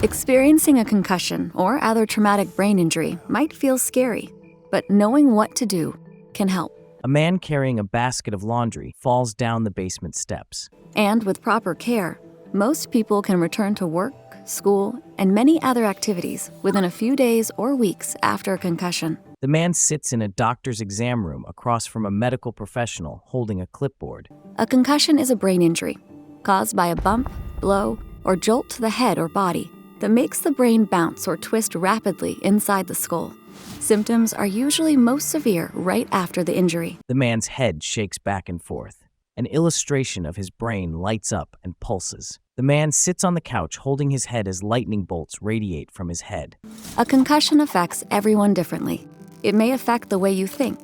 Experiencing a concussion or other traumatic brain injury might feel scary, but knowing what to do can help. A man carrying a basket of laundry falls down the basement steps. And with proper care, most people can return to work, school, and many other activities within a few days or weeks after a concussion. The man sits in a doctor's exam room across from a medical professional holding a clipboard. A concussion is a brain injury caused by a bump, blow, or jolt to the head or body that makes the brain bounce or twist rapidly inside the skull. Symptoms are usually most severe right after the injury. The man's head shakes back and forth. An illustration of his brain lights up and pulses. The man sits on the couch holding his head as lightning bolts radiate from his head. A concussion affects everyone differently. It may affect the way you think,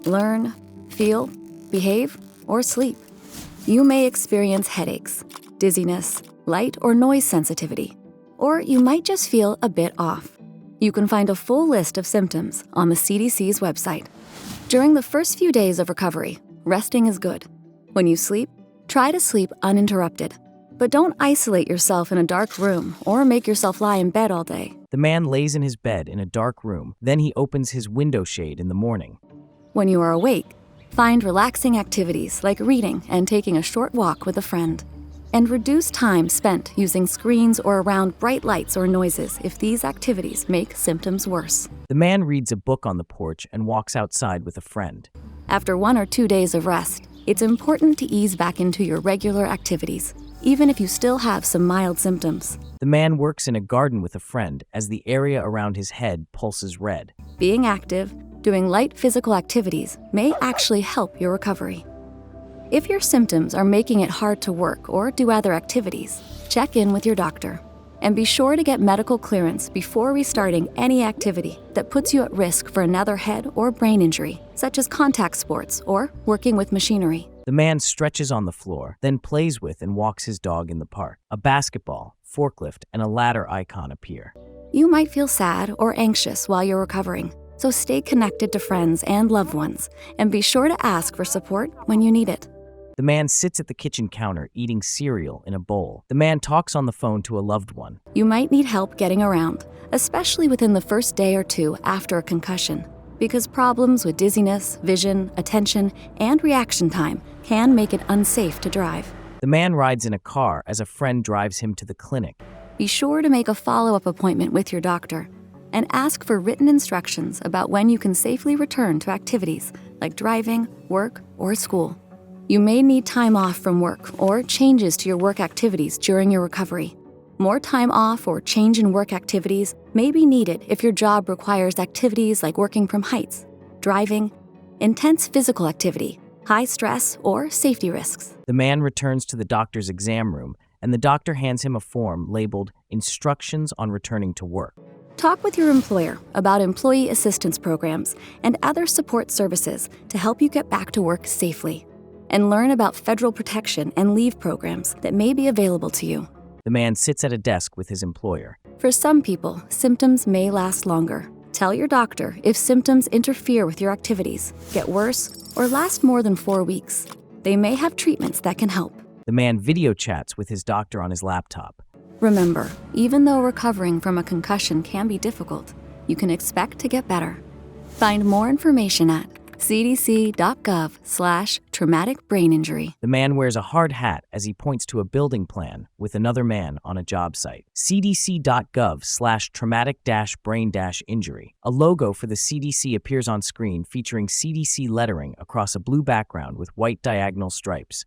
learn, feel, behave, or sleep. You may experience headaches, dizziness, light or noise sensitivity, or you might just feel a bit off. You can find a full list of symptoms on the CDC's website. During the first few days of recovery, resting is good. When you sleep, try to sleep uninterrupted. But don't isolate yourself in a dark room or make yourself lie in bed all day. The man lays in his bed in a dark room, then he opens his window shade in the morning. When you are awake, find relaxing activities like reading and taking a short walk with a friend. And reduce time spent using screens or around bright lights or noises if these activities make symptoms worse. The man reads a book on the porch and walks outside with a friend. After 1 or 2 days of rest, it's important to ease back into your regular activities, even if you still have some mild symptoms. The man works in a garden with a friend as the area around his head pulses red. Being active, doing light physical activities may actually help your recovery. If your symptoms are making it hard to work or do other activities, check in with your doctor. And be sure to get medical clearance before restarting any activity that puts you at risk for another head or brain injury, such as contact sports or working with machinery. The man stretches on the floor, then plays with and walks his dog in the park. A basketball, forklift, and a ladder icon appear. You might feel sad or anxious while you're recovering, so stay connected to friends and loved ones, and be sure to ask for support when you need it. The man sits at the kitchen counter eating cereal in a bowl. The man talks on the phone to a loved one. You might need help getting around, especially within the first day or two after a concussion, because problems with dizziness, vision, attention, and reaction time can make it unsafe to drive. The man rides in a car as a friend drives him to the clinic. Be sure to make a follow-up appointment with your doctor and ask for written instructions about when you can safely return to activities like driving, work, or school. You may need time off from work or changes to your work activities during your recovery. More time off or change in work activities may be needed if your job requires activities like working from heights, driving, intense physical activity, high stress, or safety risks. The man returns to the doctor's exam room, and the doctor hands him a form labeled Instructions on Returning to Work. Talk with your employer about employee assistance programs and other support services to help you get back to work safely. And learn about federal protection and leave programs that may be available to you. The man sits at a desk with his employer. For some people, symptoms may last longer. Tell your doctor if symptoms interfere with your activities, get worse, or last more than 4 weeks. They may have treatments that can help. The man video chats with his doctor on his laptop. Remember, even though recovering from a concussion can be difficult, you can expect to get better. Find more information at cdc.gov/traumatic brain injury. The man wears a hard hat as he points to a building plan with another man on a job site. cdc.gov/traumatic-brain-injury. A logo for the CDC appears on screen featuring CDC lettering across a blue background with white diagonal stripes.